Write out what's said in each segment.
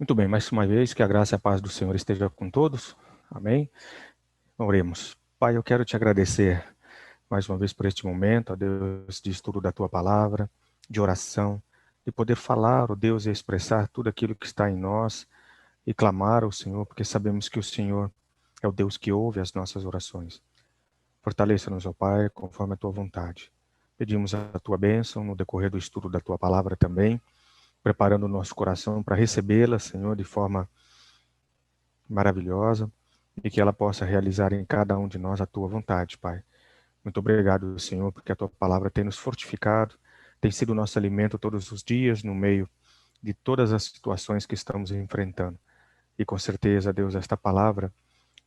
Muito bem, mais uma vez, que a graça e a paz do Senhor esteja com todos. Amém? Oremos. Pai, eu quero te agradecer mais uma vez por este momento, ó Deus, de estudo da tua palavra, de oração, de poder falar, ó Deus, e expressar tudo aquilo que está em nós e clamar ao Senhor, porque sabemos que o Senhor é o Deus que ouve as nossas orações. Fortaleça-nos, ó Pai, conforme a tua vontade. Pedimos a tua bênção no decorrer do estudo da tua palavra também, preparando o nosso coração para recebê-la, Senhor, de forma maravilhosa e que ela possa realizar em cada um de nós a tua vontade, Pai. Muito obrigado, Senhor, porque a tua palavra tem nos fortificado, tem sido nosso alimento todos os dias no meio de todas as situações que estamos enfrentando. E com certeza, Deus, esta palavra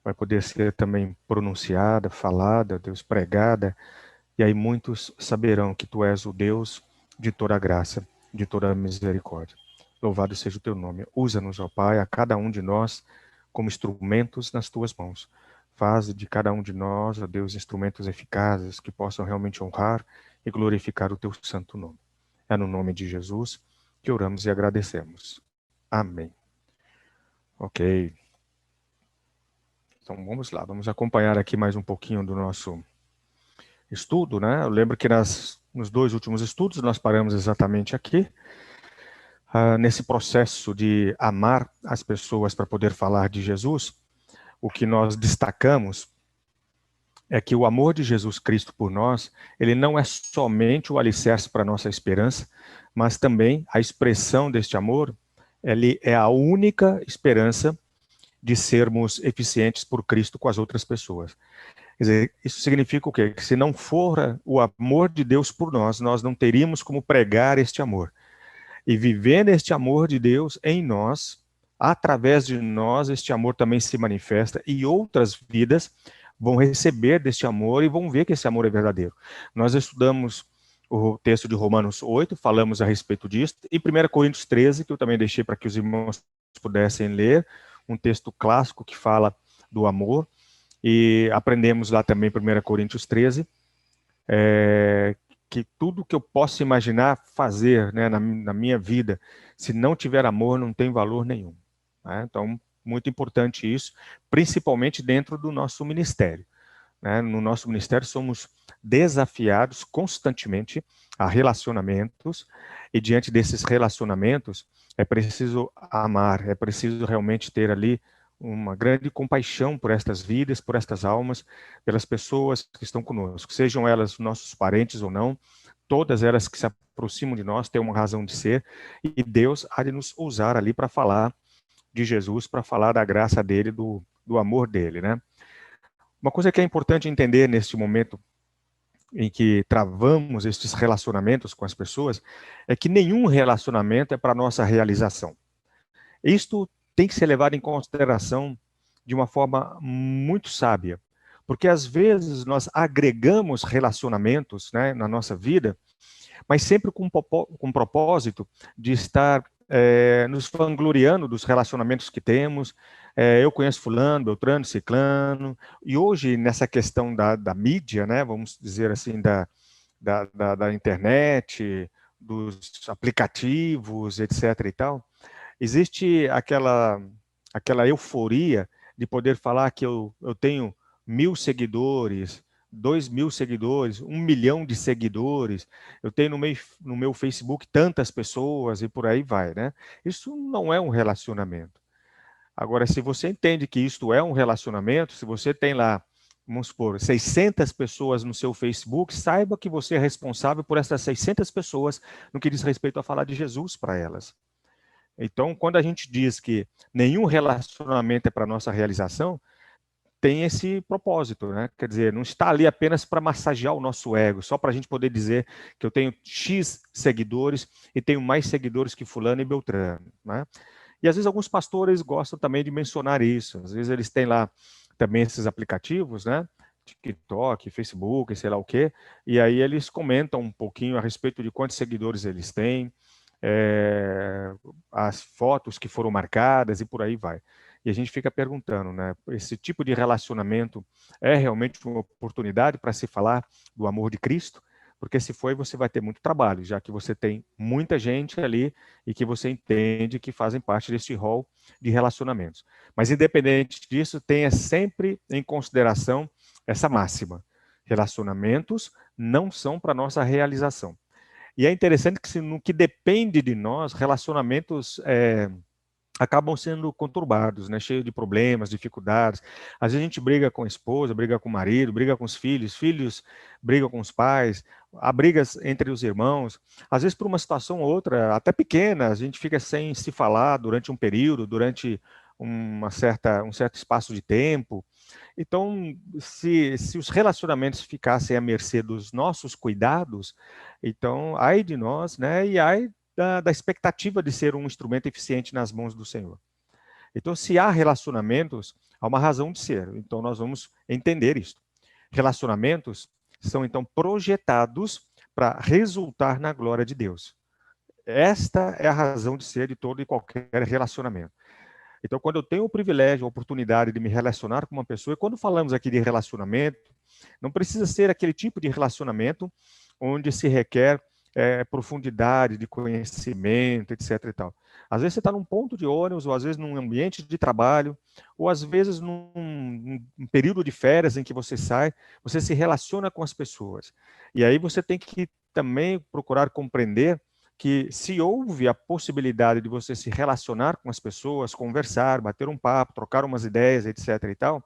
vai poder ser também pronunciada, falada, Deus, pregada, e aí muitos saberão que tu és o Deus de toda a graça, de toda a misericórdia. Louvado seja o teu nome. Usa-nos, ó Pai, a cada um de nós como instrumentos nas tuas mãos. Faz de cada um de nós, ó Deus, instrumentos eficazes que possam realmente honrar e glorificar o teu santo nome. É no nome de Jesus que oramos e agradecemos. Amém. Ok. Então vamos lá, vamos acompanhar aqui mais um pouquinho do nosso estudo, né? Eu lembro que nos dois últimos estudos nós paramos exatamente aqui, nesse processo de amar as pessoas para poder falar de Jesus. O que nós destacamos é que o amor de Jesus Cristo por nós, ele não é somente o alicerce para a nossa esperança, mas também a expressão deste amor, ele é a única esperança de sermos eficientes por Cristo com as outras pessoas. Quer dizer, isso significa o quê? Que se não for o amor de Deus por nós, nós não teríamos como pregar este amor. E vivendo este amor de Deus em nós, através de nós, este amor também se manifesta e outras vidas vão receber deste amor e vão ver que esse amor é verdadeiro. Nós estudamos o texto de Romanos 8, falamos a respeito disso, e 1 Coríntios 13, que eu também deixei para que os irmãos pudessem ler, um texto clássico que fala do amor, e aprendemos lá também 1 Coríntios 13, que tudo que eu possa imaginar fazer, né, na minha vida, se não tiver amor, não tem valor nenhum. Né? Então, muito importante isso, principalmente dentro do nosso ministério. Né? No nosso ministério, somos desafiados constantemente a relacionamentos, e diante desses relacionamentos, é preciso amar, é preciso realmente ter ali uma grande compaixão por estas vidas, por estas almas, pelas pessoas que estão conosco, sejam elas nossos parentes ou não, todas elas que se aproximam de nós têm uma razão de ser, e Deus há de nos usar ali para falar de Jesus, para falar da graça dele, do amor dele, né? Uma coisa que é importante entender neste momento em que travamos estes relacionamentos com as pessoas é que nenhum relacionamento é para nossa realização. Isto tem que ser levado em consideração de uma forma muito sábia, porque às vezes nós agregamos relacionamentos, né, na nossa vida, mas sempre com o propósito de estar nos vangloriando dos relacionamentos que temos. Eu conheço fulano, beltrano, ciclano, e hoje nessa questão da mídia, né, vamos dizer assim, da internet, dos aplicativos, etc. e tal, existe aquela euforia de poder falar que eu tenho 1.000 seguidores, 2.000 seguidores, 1 milhão de seguidores, eu tenho no meu Facebook tantas pessoas e por aí vai, né? Isso não é um relacionamento. Agora, se você entende que isto é um relacionamento, se você tem lá, vamos supor, 600 pessoas no seu Facebook, saiba que você é responsável por essas 600 pessoas no que diz respeito a falar de Jesus para elas. Então, quando a gente diz que nenhum relacionamento é para nossa realização, tem esse propósito, né? Quer dizer, não está ali apenas para massagear o nosso ego, só para a gente poder dizer que eu tenho X seguidores e tenho mais seguidores que fulano e beltrano, né? E às vezes alguns pastores gostam também de mencionar isso. Às vezes eles têm lá também esses aplicativos, né? TikTok, Facebook, sei lá o quê, e aí eles comentam um pouquinho a respeito de quantos seguidores eles têm, as fotos que foram marcadas e por aí vai. E a gente fica perguntando, né? Esse tipo de relacionamento é realmente uma oportunidade para se falar do amor de Cristo? porque se for, você vai ter muito trabalho, já que você tem muita gente ali e que você entende que fazem parte desse rol de relacionamentos. Mas, independente disso, tenha sempre em consideração essa máxima. Relacionamentos não são para nossa realização. E é interessante que, no que depende de nós, relacionamentos acabam sendo conturbados, né? Cheio de problemas, dificuldades. Às vezes a gente briga com a esposa, briga com o marido, briga com os filhos, filhos brigam com os pais, há brigas entre os irmãos. Às vezes por uma situação ou outra, até pequena, a gente fica sem se falar durante um período, durante um certo espaço de tempo. Então, se os relacionamentos ficassem à mercê dos nossos cuidados, então, ai de nós, né? E ai da expectativa de ser um instrumento eficiente nas mãos do Senhor. Então, se há relacionamentos, há uma razão de ser. Então, nós vamos entender isso. Relacionamentos são, então, projetados para resultar na glória de Deus. Esta é a razão de ser de todo e qualquer relacionamento. Então, quando eu tenho o privilégio, a oportunidade de me relacionar com uma pessoa, e quando falamos aqui de relacionamento, não precisa ser aquele tipo de relacionamento onde se requer profundidade de conhecimento, etc. e tal. Às vezes você está num ponto de ônibus, ou às vezes num ambiente de trabalho, ou às vezes num período de férias em que você sai, você se relaciona com as pessoas. E aí você tem que também procurar compreender que se houve a possibilidade de você se relacionar com as pessoas, conversar, bater um papo, trocar umas ideias, etc. e tal,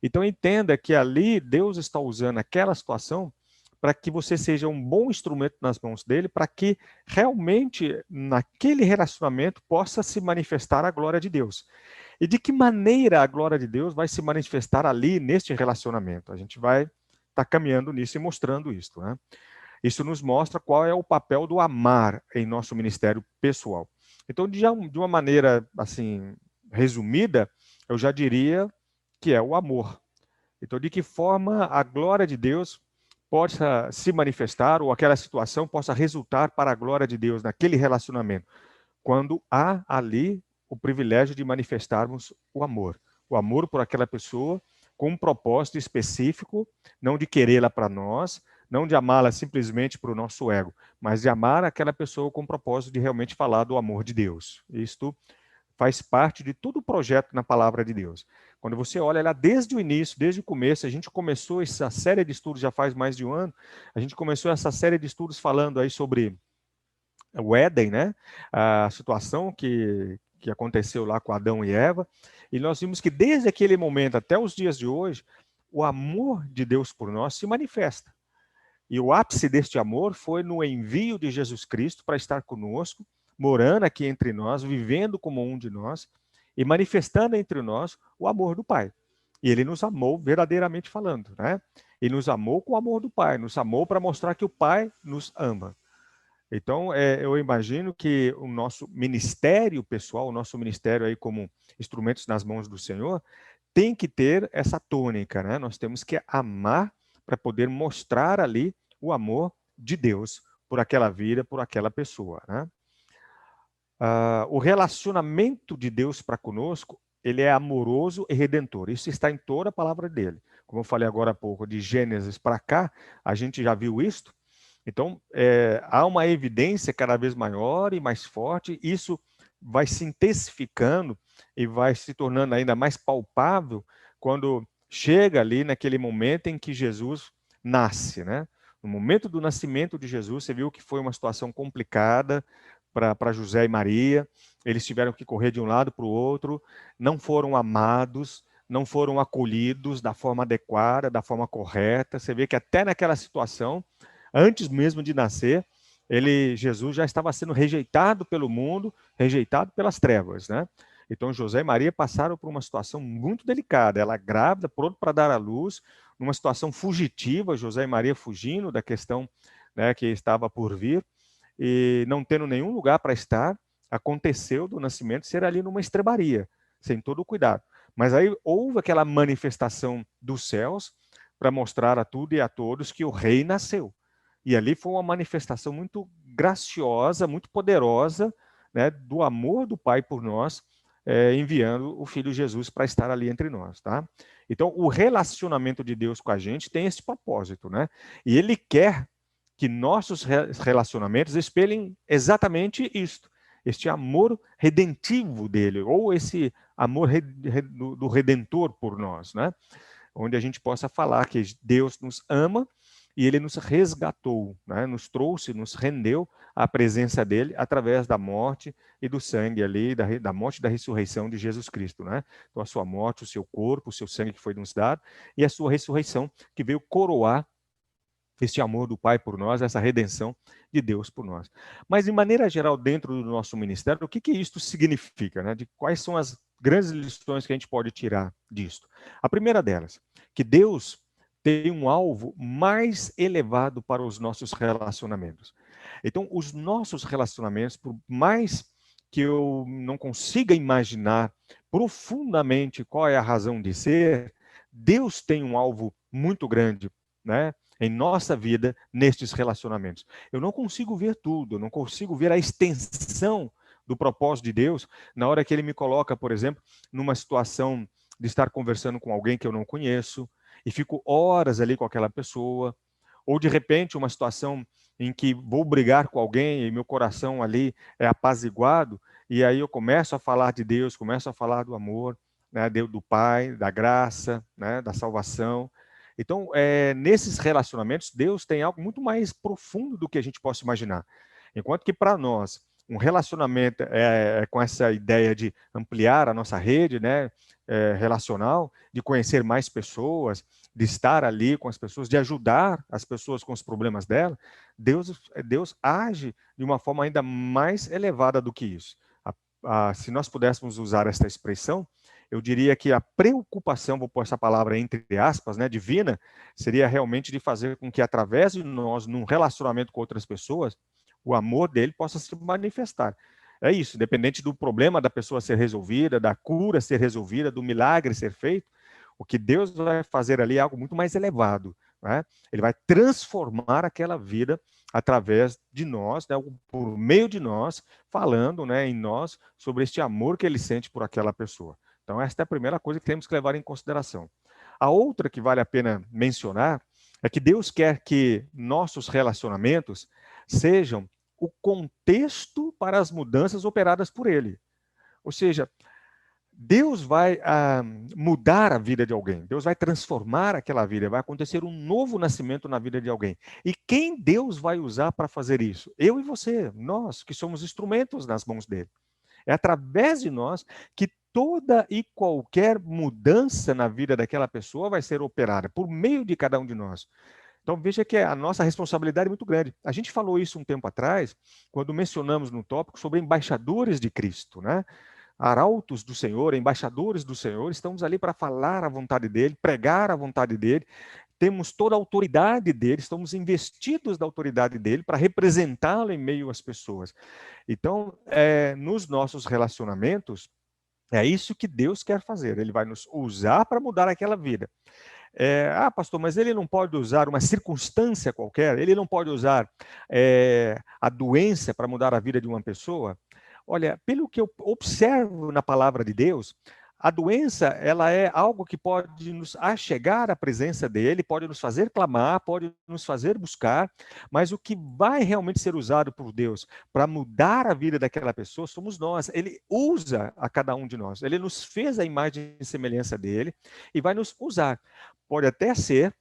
então entenda que ali Deus está usando aquela situação para que você seja um bom instrumento nas mãos dele, para que realmente naquele relacionamento possa se manifestar a glória de Deus. E de que maneira a glória de Deus vai se manifestar ali neste relacionamento? A gente vai estar caminhando nisso e mostrando isso, né? Isso nos mostra qual é o papel do amar em nosso ministério pessoal. Então, de uma maneira assim resumida, eu já diria que é o amor. Então, de que forma a glória de Deus possa se manifestar, ou aquela situação possa resultar para a glória de Deus naquele relacionamento, quando há ali o privilégio de manifestarmos o amor. O amor por aquela pessoa com um propósito específico, não de querê-la para nós, não de amá-la simplesmente para o nosso ego, mas de amar aquela pessoa com o propósito de realmente falar do amor de Deus. Isto faz parte de todo o projeto na palavra de Deus. Quando você olha lá desde o início, desde o começo, a gente começou essa série de estudos já faz mais de um ano, a gente começou essa série de estudos falando aí sobre o Éden, né? A situação que aconteceu lá com Adão e Eva, e nós vimos que desde aquele momento até os dias de hoje, o amor de Deus por nós se manifesta. E o ápice deste amor foi no envio de Jesus Cristo para estar conosco, morando aqui entre nós, vivendo como um de nós e manifestando entre nós o amor do Pai. E ele nos amou verdadeiramente falando, né? E nos amou com o amor do Pai, nos amou para mostrar que o Pai nos ama. Então, eu imagino que o nosso ministério pessoal, o nosso ministério aí como instrumentos nas mãos do Senhor, tem que ter essa tônica, né? Nós temos que amar para poder mostrar ali o amor de Deus por aquela vida, por aquela pessoa, né? O relacionamento de Deus para conosco, ele é amoroso e redentor. Isso está em toda a palavra dele. Como eu falei agora há pouco, de Gênesis para cá, a gente já viu isto. Então, há uma evidência cada vez maior e mais forte, isso vai se intensificando e vai se tornando ainda mais palpável quando chega ali naquele momento em que Jesus nasce, né? No momento do nascimento de Jesus, você viu que foi uma situação complicada para José e Maria, eles tiveram que correr de um lado para o outro, não foram amados, não foram acolhidos da forma adequada, da forma correta. Você vê que até naquela situação, antes mesmo de nascer, Jesus já estava sendo rejeitado pelo mundo, rejeitado pelas trevas, né? Então José e Maria passaram por uma situação muito delicada. Ela grávida, pronto para dar à luz, numa situação fugitiva, José e Maria fugindo da questão, né, que estava por vir, e não tendo nenhum lugar para estar, aconteceu do nascimento ser ali numa estrebaria, sem todo o cuidado. Mas aí houve aquela manifestação dos céus para mostrar a tudo e a todos que o rei nasceu. E ali foi uma manifestação muito graciosa, muito poderosa, né, do amor do Pai por nós, enviando o Filho Jesus para estar ali entre nós, tá? Então, o relacionamento de Deus com a gente tem esse propósito, né? E Ele quer que nossos relacionamentos espelhem exatamente isto, este amor redentivo dele, ou esse amor do Redentor por nós, né? Onde a gente possa falar que Deus nos ama e ele nos resgatou, né? Nos trouxe, nos rendeu à presença dele através da morte e do sangue ali, da morte e da ressurreição de Jesus Cristo, né? Então a sua morte, o seu corpo, o seu sangue que foi nos dado e a sua ressurreição que veio coroar este amor do Pai por nós, essa redenção de Deus por nós. Mas, de maneira geral, dentro do nosso ministério, o que isto significa? Né? De quais são as grandes lições que a gente pode tirar disto? A primeira delas, que Deus tem um alvo mais elevado para os nossos relacionamentos. Então, os nossos relacionamentos, por mais que eu não consiga imaginar profundamente qual é a razão de ser, Deus tem um alvo muito grande, né, em nossa vida, nestes relacionamentos. Eu não consigo ver tudo, eu não consigo ver a extensão do propósito de Deus na hora que ele me coloca, por exemplo, numa situação de estar conversando com alguém que eu não conheço e fico horas ali com aquela pessoa, ou de repente uma situação em que vou brigar com alguém e meu coração ali é apaziguado, e aí eu começo a falar de Deus, começo a falar do amor, né, do Pai, da graça, né, da salvação. Então, nesses relacionamentos, Deus tem algo muito mais profundo do que a gente possa imaginar. Enquanto que para nós, um relacionamento com essa ideia de ampliar a nossa rede, né, relacional, de conhecer mais pessoas, de estar ali com as pessoas, de ajudar as pessoas com os problemas dela, Deus age de uma forma ainda mais elevada do que isso. Se nós pudéssemos usar esta expressão, eu diria que a preocupação, vou pôr essa palavra entre aspas, né, divina, seria realmente de fazer com que através de nós, num relacionamento com outras pessoas, o amor dele possa se manifestar. É isso, independente do problema da pessoa ser resolvida, da cura ser resolvida, do milagre ser feito, o que Deus vai fazer ali é algo muito mais elevado, né? Ele vai transformar aquela vida através de nós, né, por meio de nós, falando, né, em nós sobre este amor que ele sente por aquela pessoa. Então, esta é a primeira coisa que temos que levar em consideração. A outra que vale a pena mencionar é que Deus quer que nossos relacionamentos sejam o contexto para as mudanças operadas por Ele. Ou seja, Deus vai mudar a vida de alguém, Deus vai transformar aquela vida, vai acontecer um novo nascimento na vida de alguém. E quem Deus vai usar para fazer isso? Eu e você, nós que somos instrumentos nas mãos dele. É através de nós que toda e qualquer mudança na vida daquela pessoa vai ser operada, por meio de cada um de nós. Então veja que a nossa responsabilidade é muito grande. A gente falou isso um tempo atrás, quando mencionamos no tópico sobre embaixadores de Cristo, né? Arautos do Senhor, embaixadores do Senhor, estamos ali para falar a vontade dele, pregar a vontade dele, temos toda a autoridade dele, estamos investidos da autoridade dele para representá-lo em meio às pessoas. Então, nos nossos relacionamentos, é isso que Deus quer fazer, ele vai nos usar para mudar aquela vida. Pastor, mas ele não pode usar uma circunstância qualquer, ele não pode usar a doença para mudar a vida de uma pessoa? Olha, pelo que eu observo na palavra de Deus, a doença, ela é algo que pode nos achegar à presença dele, pode nos fazer clamar, pode nos fazer buscar, mas o que vai realmente ser usado por Deus para mudar a vida daquela pessoa somos nós. Ele usa a cada um de nós. Ele nos fez a imagem e semelhança dele e vai nos usar. Pode até ser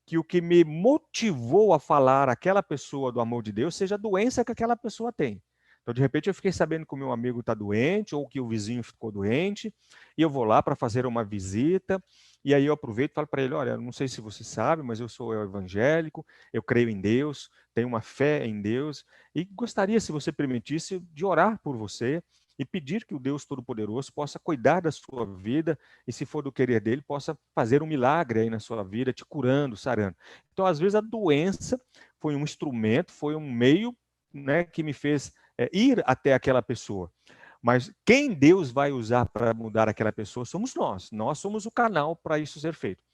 que o que me motivou a falar àquela pessoa do amor de Deus seja a doença que aquela pessoa tem. Então, de repente, eu fiquei sabendo que o meu amigo está doente, ou que o vizinho ficou doente, e eu vou lá para fazer uma visita, e aí eu aproveito e falo para ele, olha, não sei se você sabe, mas eu sou evangélico, eu creio em Deus, tenho uma fé em Deus, e gostaria, se você permitisse, de orar por você, e pedir que o Deus Todo-Poderoso possa cuidar da sua vida, e se for do querer dele, possa fazer um milagre aí na sua vida, te curando, sarando. Então, às vezes, a doença foi um instrumento, foi um meio, né, que me fez ir até aquela pessoa. Mas quem Deus vai usar para mudar aquela pessoa somos nós. Nós somos o canal para isso ser feito.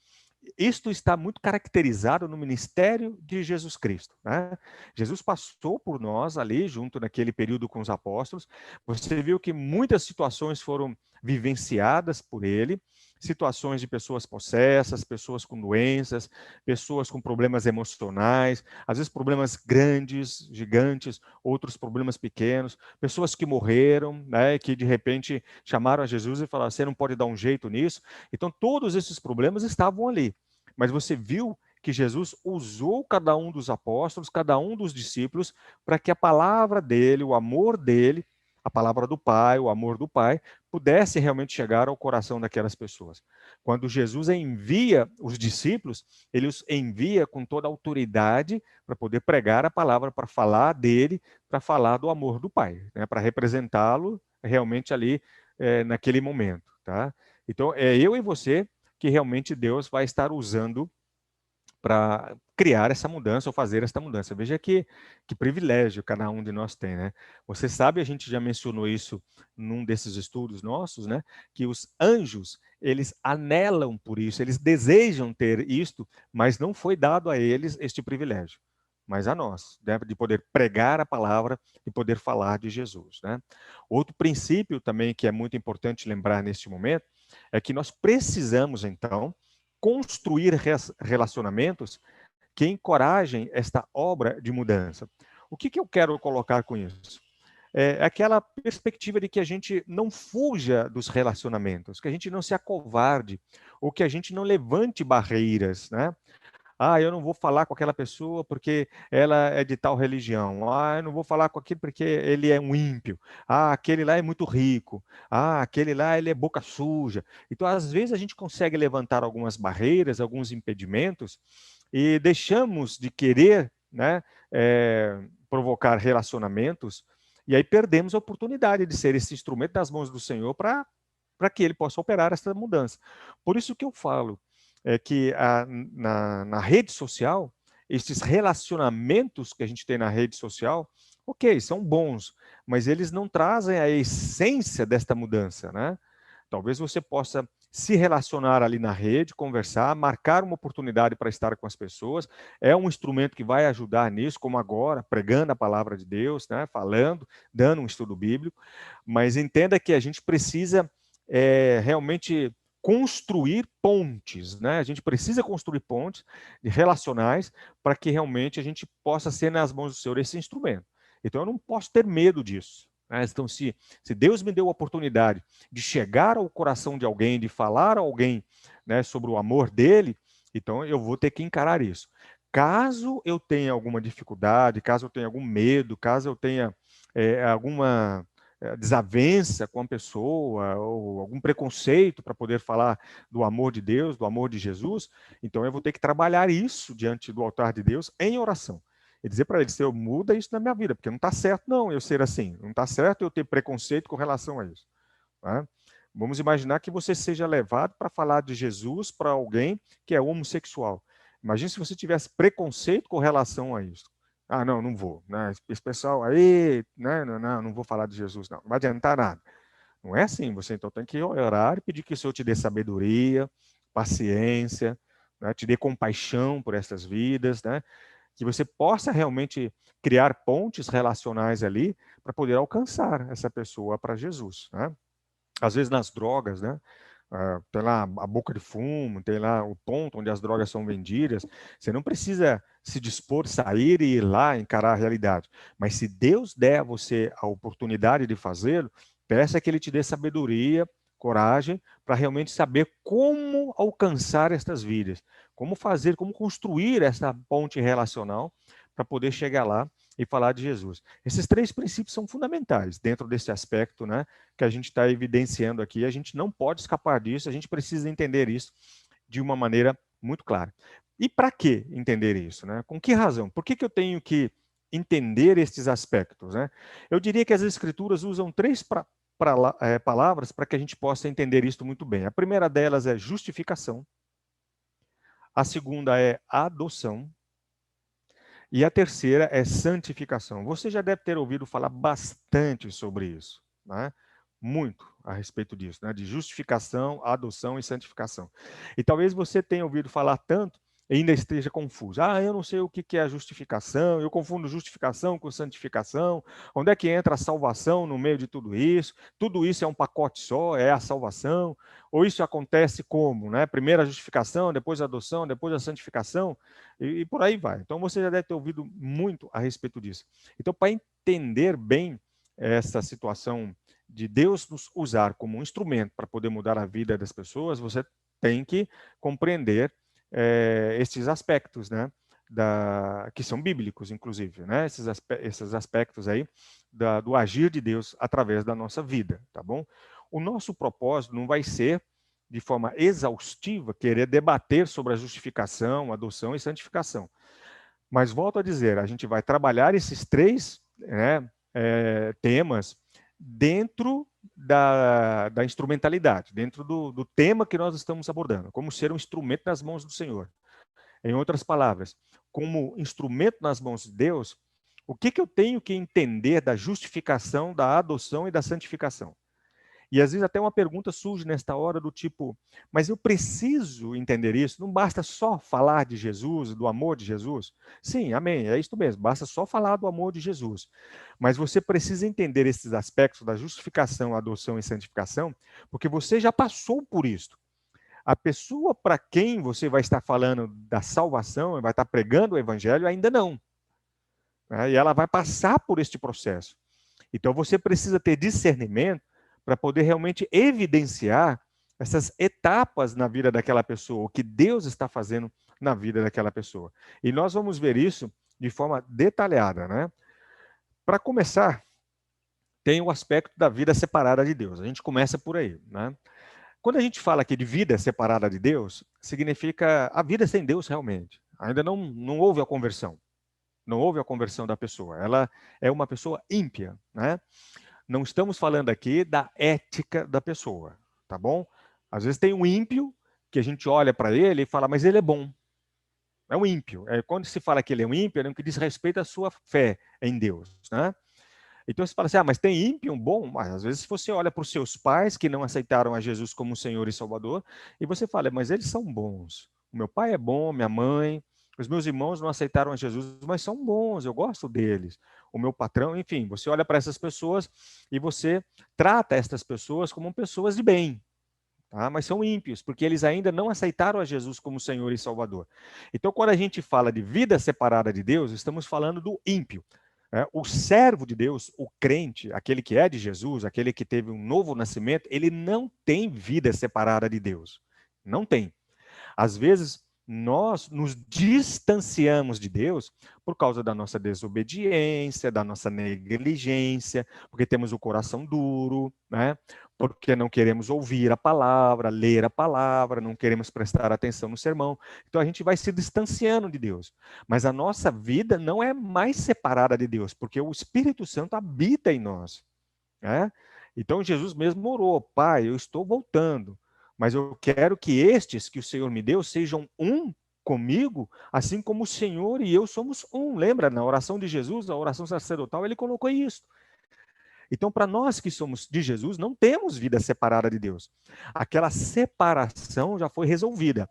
Isto está muito caracterizado no ministério de Jesus Cristo, né? Jesus passou por nós ali, junto naquele período com os apóstolos. Você viu que muitas situações foram vivenciadas por ele, situações de pessoas possessas, pessoas com doenças, pessoas com problemas emocionais, às vezes problemas grandes, gigantes, outros problemas pequenos, pessoas que morreram, né, que de repente chamaram a Jesus e falaram: você não pode dar um jeito nisso. Então, todos esses problemas estavam ali. Mas você viu que Jesus usou cada um dos apóstolos, cada um dos discípulos, para que a palavra dele, o amor dele, a palavra do Pai, o amor do Pai, pudesse realmente chegar ao coração daquelas pessoas. Quando Jesus envia os discípulos, ele os envia com toda a autoridade para poder pregar a palavra, para falar dele, para falar do amor do Pai, né, para representá-lo realmente ali naquele momento. Tá? Então, é eu e você que realmente Deus vai estar usando para criar essa mudança ou fazer essa mudança. Veja que privilégio cada um de nós tem, né? Você sabe, a gente já mencionou isso num desses estudos nossos, né? Que os anjos, eles anelam por isso, eles desejam ter isto, mas não foi dado a eles este privilégio, mas a nós, né? De poder pregar a palavra e poder falar de Jesus, né? Outro princípio também que é muito importante lembrar neste momento é que nós precisamos, então, construir relacionamentos que encorajem esta obra de mudança. O que eu quero colocar com isso? É aquela perspectiva de que a gente não fuja dos relacionamentos, que a gente não se acovarde, ou que a gente não levante barreiras, né? Ah, eu não vou falar com aquela pessoa porque ela é de tal religião. Ah, eu não vou falar com aquele porque ele é um ímpio. Ah, aquele lá é muito rico. Ah, aquele lá ele é boca suja. Então, às vezes a gente consegue levantar algumas barreiras, alguns impedimentos e deixamos de querer, né, provocar relacionamentos e aí perdemos a oportunidade de ser esse instrumento das mãos do Senhor para que Ele possa operar essa mudança. Por isso que eu falo que na rede social, esses relacionamentos que a gente tem na rede social, ok, são bons, mas eles não trazem a essência desta mudança, né? Talvez você possa se relacionar ali na rede, conversar, marcar uma oportunidade para estar com as pessoas. É um instrumento que vai ajudar nisso, como agora, pregando a palavra de Deus, né? Falando, dando um estudo bíblico. Mas entenda que a gente precisa realmente construir pontes, né? A gente precisa construir pontes relacionais para que realmente a gente possa ser nas mãos do Senhor esse instrumento. Então eu não posso ter medo disso. Né? Então, se Deus me deu a oportunidade de chegar ao coração de alguém, de falar a alguém, né, sobre o amor dele, então eu vou ter que encarar isso. Caso eu tenha alguma dificuldade, caso eu tenha algum medo, caso eu tenha alguma desavença com a pessoa ou algum preconceito para poder falar do amor de Deus, do amor de Jesus, então eu vou ter que trabalhar isso diante do altar de Deus em oração. E dizer para ele: Senhor, muda isso na minha vida, porque não está certo não eu ser assim, não está certo eu ter preconceito com relação a isso. Tá? Vamos imaginar que você seja levado para falar de Jesus para alguém que é homossexual. Imagine se você tivesse preconceito com relação a isso. Ah, não, não vou. Né? Esse pessoal aí, né? Não vou falar de Jesus, não vai adiantar nada. Não é assim. Você então tem que orar e pedir que o Senhor te dê sabedoria, paciência, né? Te dê compaixão por essas vidas, né? Que você possa realmente criar pontes relacionais ali para poder alcançar essa pessoa para Jesus, né? Às vezes nas drogas, né? Tem lá a boca de fumo, tem lá o ponto onde as drogas são vendidas. Você não precisa se dispor, sair e ir lá encarar a realidade. Mas se Deus der a você a oportunidade de fazê-lo, peça que Ele te dê sabedoria, coragem, para realmente saber como alcançar estas vidas, como fazer, como construir essa ponte relacional para poder chegar lá e falar de Jesus. Esses três princípios são fundamentais dentro desse aspecto, né, que a gente está evidenciando aqui. A gente não pode escapar disso, a gente precisa entender isso de uma maneira muito clara. E para que entender isso? Né? Com que razão? Por que eu tenho que entender estes aspectos? Né? Eu diria que as Escrituras usam três palavras para que a gente possa entender isso muito bem. A primeira delas é justificação, a segunda é adoção, e a terceira é santificação. Você já deve ter ouvido falar bastante sobre isso, né? Muito a respeito disso, né? De justificação, adoção e santificação. E talvez você tenha ouvido falar tanto ainda esteja confuso. Ah, eu não sei o que é a justificação, eu confundo justificação com santificação, onde é que entra a salvação no meio de tudo isso é um pacote só, é a salvação, ou isso acontece como, né? Primeiro a justificação, depois a adoção, depois a santificação, e por aí vai. Então você já deve ter ouvido muito a respeito disso. Então, para entender bem essa situação de Deus nos usar como um instrumento para poder mudar a vida das pessoas, você tem que compreender esses aspectos, né, que são bíblicos, inclusive, né, esses aspectos aí do agir de Deus através da nossa vida, tá bom? O nosso propósito não vai ser, de forma exaustiva, querer debater sobre a justificação, adoção e santificação. Mas volto a dizer, a gente vai trabalhar esses três, né, temas dentro da instrumentalidade, dentro do tema que nós estamos abordando, como ser um instrumento nas mãos do Senhor. Em outras palavras, como instrumento nas mãos de Deus, o que eu tenho que entender da justificação, da adoção e da santificação? E às vezes até uma pergunta surge nesta hora do tipo, mas eu preciso entender isso? Não basta só falar de Jesus, do amor de Jesus? Sim, amém, é isso mesmo, basta só falar do amor de Jesus. Mas você precisa entender esses aspectos da justificação, adoção e santificação, porque você já passou por isso. A pessoa para quem você vai estar falando da salvação, vai estar pregando o evangelho, ainda não. E ela vai passar por este processo. Então você precisa ter discernimento para poder realmente evidenciar essas etapas na vida daquela pessoa, o que Deus está fazendo na vida daquela pessoa. E nós vamos ver isso de forma detalhada, né? Para começar, tem o aspecto da vida separada de Deus. A gente começa por aí, né? Quando a gente fala aqui de vida separada de Deus, significa a vida sem Deus realmente. Ainda não houve a conversão. Não houve a conversão da pessoa. Ela é uma pessoa ímpia, né? Não estamos falando aqui da ética da pessoa, tá bom? Às vezes tem um ímpio que a gente olha para ele e fala, mas ele é bom. É um ímpio. Quando se fala que ele é um ímpio, é no que diz respeito à sua fé em Deus, né? Então você fala assim, mas tem ímpio bom? Mas às vezes você olha para os seus pais que não aceitaram a Jesus como Senhor e Salvador, e você fala, mas eles são bons. O meu pai é bom, minha mãe, os meus irmãos não aceitaram a Jesus, mas são bons, eu gosto deles. O meu patrão, enfim, você olha para essas pessoas e você trata estas pessoas como pessoas de bem. Tá? Mas são ímpios, porque eles ainda não aceitaram a Jesus como Senhor e Salvador. Então, quando a gente fala de vida separada de Deus, estamos falando do ímpio. O servo de Deus, o crente, aquele que é de Jesus, aquele que teve um novo nascimento, ele não tem vida separada de Deus. Não tem. Às vezes, nós nos distanciamos de Deus por causa da nossa desobediência, da nossa negligência, porque temos o coração duro, né? Porque não queremos ouvir a palavra, ler a palavra, não queremos prestar atenção no sermão. Então a gente vai se distanciando de Deus. Mas a nossa vida não é mais separada de Deus, porque o Espírito Santo habita em nós, né? Então Jesus mesmo orou, Pai, eu estou voltando, mas eu quero que estes que o Senhor me deu sejam um comigo, assim como o Senhor e eu somos um. Lembra, na oração de Jesus, a oração sacerdotal, ele colocou isso. Então, para nós que somos de Jesus, não temos vida separada de Deus. Aquela separação já foi resolvida.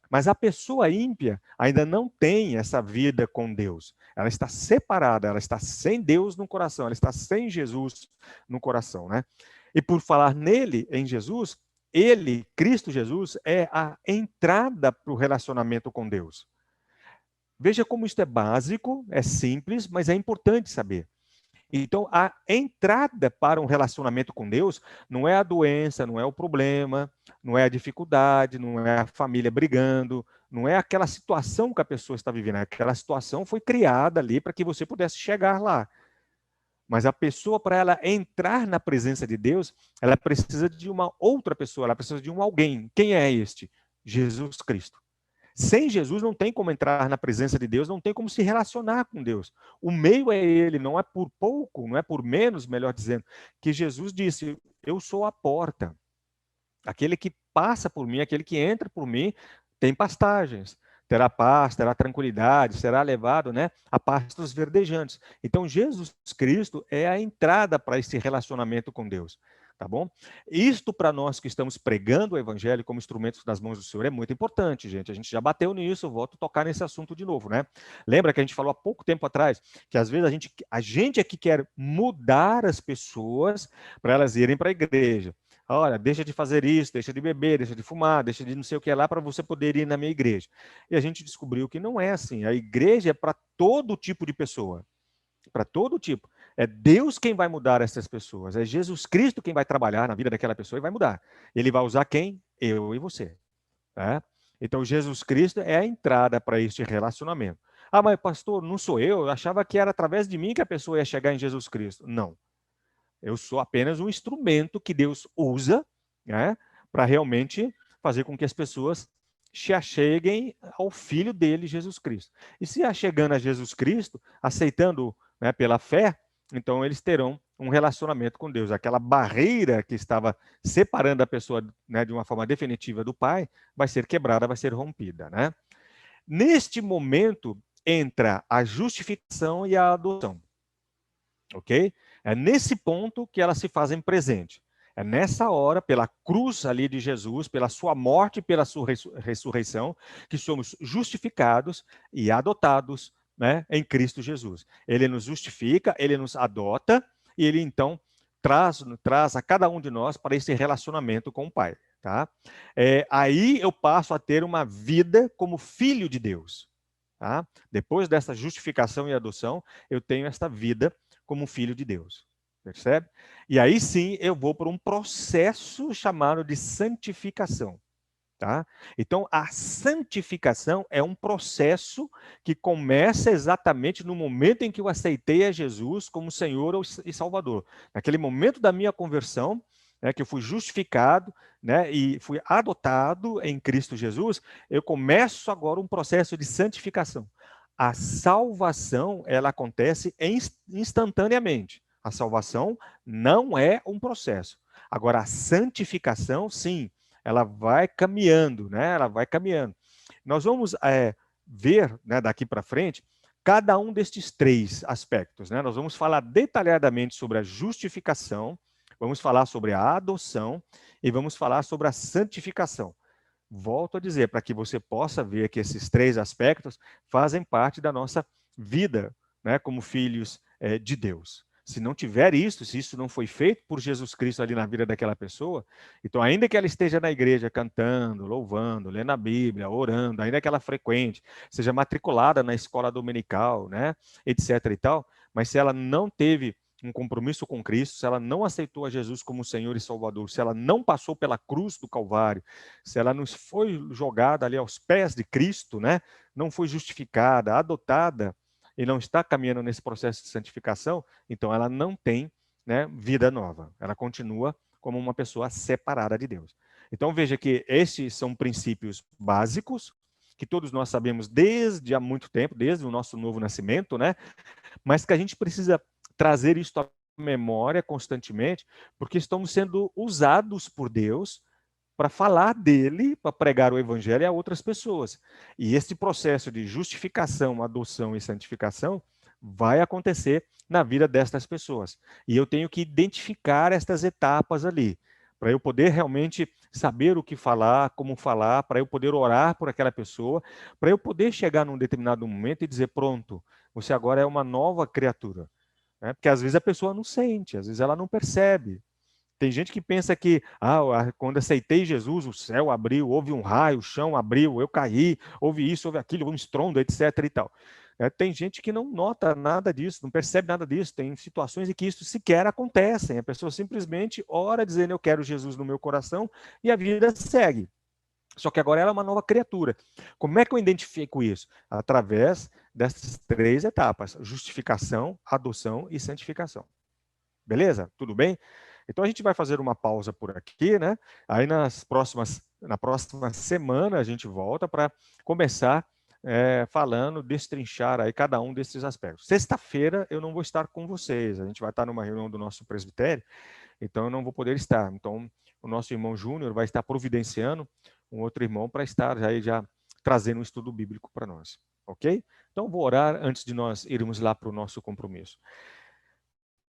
Mas a pessoa ímpia ainda não tem essa vida com Deus. Ela está separada, ela está sem Deus no coração, ela está sem Jesus no coração, né? E por falar nele, em Jesus, ele, Cristo Jesus, é a entrada para o relacionamento com Deus. Veja como isso é básico, é simples, mas é importante saber. Então, a entrada para um relacionamento com Deus não é a doença, não é o problema, não é a dificuldade, não é a família brigando, não é aquela situação que a pessoa está vivendo. Aquela situação foi criada ali para que você pudesse chegar lá. Mas a pessoa, para ela entrar na presença de Deus, ela precisa de uma outra pessoa, ela precisa de um alguém. Quem é este? Jesus Cristo. Sem Jesus não tem como entrar na presença de Deus, não tem como se relacionar com Deus. O meio é ele, não é por pouco, não é por menos, melhor dizendo, que Jesus disse, eu sou a porta. Aquele que passa por mim, aquele que entra por mim, tem pastagens, terá paz, terá tranquilidade, será levado, né, a pastos verdejantes. Então Jesus Cristo é a entrada para esse relacionamento com Deus. tá bom? Isto para nós que estamos pregando o evangelho como instrumentos das mãos do Senhor é muito importante, gente. A gente já bateu nisso, eu volto a tocar nesse assunto de novo, né? Lembra que a gente falou há pouco tempo atrás que às vezes a gente é que quer mudar as pessoas para elas irem para a igreja. Olha, deixa de fazer isso, deixa de beber, deixa de fumar, deixa de não sei o que lá para você poder ir na minha igreja. E a gente descobriu que não é assim. A igreja é para todo tipo de pessoa, para todo tipo. É Deus quem vai mudar essas pessoas. É Jesus Cristo quem vai trabalhar na vida daquela pessoa e vai mudar. Ele vai usar quem? Eu e você. Tá? Então, Jesus Cristo é a entrada para este relacionamento. Ah, mas pastor, não sou eu achava que era através de mim que a pessoa ia chegar em Jesus Cristo. Não. Eu sou apenas um instrumento que Deus usa, né, para realmente fazer com que as pessoas se acheguem ao Filho dele, Jesus Cristo. E se achegando a Jesus Cristo, aceitando, né, pela fé, então eles terão um relacionamento com Deus. Aquela barreira que estava separando a pessoa, né, de uma forma definitiva do Pai, vai ser quebrada, vai ser rompida. Né? Neste momento, entra a justificação e a adoção. Ok? É nesse ponto que elas se fazem presente. É nessa hora, pela cruz ali de Jesus, pela sua morte e pela sua ressurreição, que somos justificados e adotados, né, em Cristo Jesus. Ele nos justifica, ele nos adota e ele então traz a cada um de nós para esse relacionamento com o Pai. Tá? Aí eu passo a ter uma vida como filho de Deus. Tá? Depois dessa justificação e adoção, eu tenho esta vida como filho de Deus. Percebe? E aí sim eu vou por um processo chamado de santificação. Tá? Então, a santificação é um processo que começa exatamente no momento em que eu aceitei a Jesus como Senhor e Salvador. Naquele momento da minha conversão, né, que eu fui justificado, né, e fui adotado em Cristo Jesus, eu começo agora um processo de santificação. A salvação, ela acontece instantaneamente. A salvação não é um processo. Agora, a santificação, sim, ela vai caminhando, né? Ela vai caminhando. Nós vamos ver, né, daqui para frente, cada um destes três aspectos, né? Nós vamos falar detalhadamente sobre a justificação, vamos falar sobre a adoção e vamos falar sobre a santificação. Volto a dizer, para que você possa ver que esses três aspectos fazem parte da nossa vida, né, como filhos de Deus. Se não tiver isso, se isso não foi feito por Jesus Cristo ali na vida daquela pessoa, então ainda que ela esteja na igreja cantando, louvando, lendo a Bíblia, orando, ainda que ela frequente, seja matriculada na escola dominical, né, etc e tal, mas se ela não teve um compromisso com Cristo, se ela não aceitou a Jesus como Senhor e Salvador, se ela não passou pela cruz do Calvário, se ela não foi jogada ali aos pés de Cristo, né, não foi justificada, adotada, e não está caminhando nesse processo de santificação, então ela não tem, né, vida nova. Ela continua como uma pessoa separada de Deus. Então veja que esses são princípios básicos que todos nós sabemos desde há muito tempo, desde o nosso novo nascimento, né? Mas que a gente precisa trazer isso à memória constantemente, porque estamos sendo usados por Deus para falar dele, para pregar o evangelho a outras pessoas. E esse processo de justificação, adoção e santificação vai acontecer na vida destas pessoas. E eu tenho que identificar estas etapas ali, para eu poder realmente saber o que falar, como falar, para eu poder orar por aquela pessoa, para eu poder chegar num determinado momento e dizer: pronto, você agora é uma nova criatura. Né? Porque às vezes a pessoa não sente, às vezes ela não percebe. Tem gente que pensa que, quando aceitei Jesus, o céu abriu, houve um raio, o chão abriu, eu caí, houve isso, houve aquilo, houve um estrondo, etc. e tal. Tem gente que não nota nada disso, não percebe nada disso. Tem situações em que isso sequer acontece. A pessoa simplesmente ora dizendo: eu quero Jesus no meu coração, e a vida segue. Só que agora ela é uma nova criatura. Como é que eu identifico isso? Através dessas três etapas: justificação, adoção e santificação. Beleza? Tudo bem? Então a gente vai fazer uma pausa por aqui, né? Aí na próxima semana a gente volta para começar falando, destrinchar aí cada um desses aspectos. Sexta-feira eu não vou estar com vocês, a gente vai estar numa reunião do nosso presbitério, então eu não vou poder estar. Então o nosso irmão Júnior vai estar providenciando um outro irmão para estar já trazendo um estudo bíblico para nós, ok? Então vou orar antes de nós irmos lá para o nosso compromisso.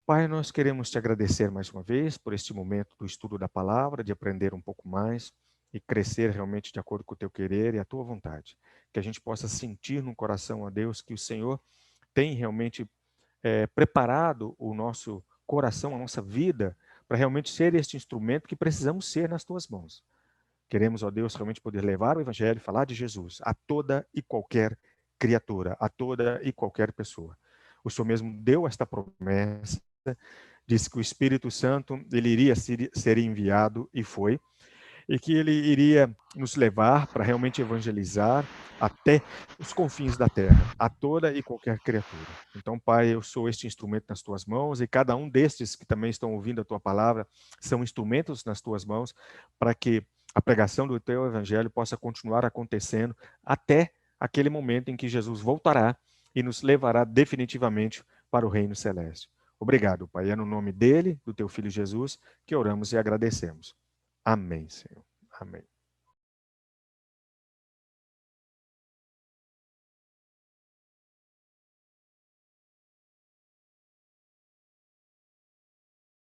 Pai, nós queremos te agradecer mais uma vez por este momento do estudo da palavra, de aprender um pouco mais e crescer realmente de acordo com o teu querer e a tua vontade. Que a gente possa sentir no coração, ó Deus, que o Senhor tem realmente preparado o nosso coração, a nossa vida, para realmente ser este instrumento que precisamos ser nas tuas mãos. Queremos, ó Deus, realmente poder levar o Evangelho, falar de Jesus a toda e qualquer criatura, a toda e qualquer pessoa. O Senhor mesmo deu esta promessa, disse que o Espírito Santo ele iria ser enviado e foi, e que ele iria nos levar para realmente evangelizar até os confins da terra, a toda e qualquer criatura. Então, Pai, eu sou este instrumento nas tuas mãos e cada um destes que também estão ouvindo a tua palavra são instrumentos nas tuas mãos para que a pregação do teu evangelho possa continuar acontecendo até aquele momento em que Jesus voltará e nos levará definitivamente para o reino celeste. Obrigado, Pai. É no nome dele, do teu filho Jesus, que oramos e agradecemos. Amém, Senhor. Amém.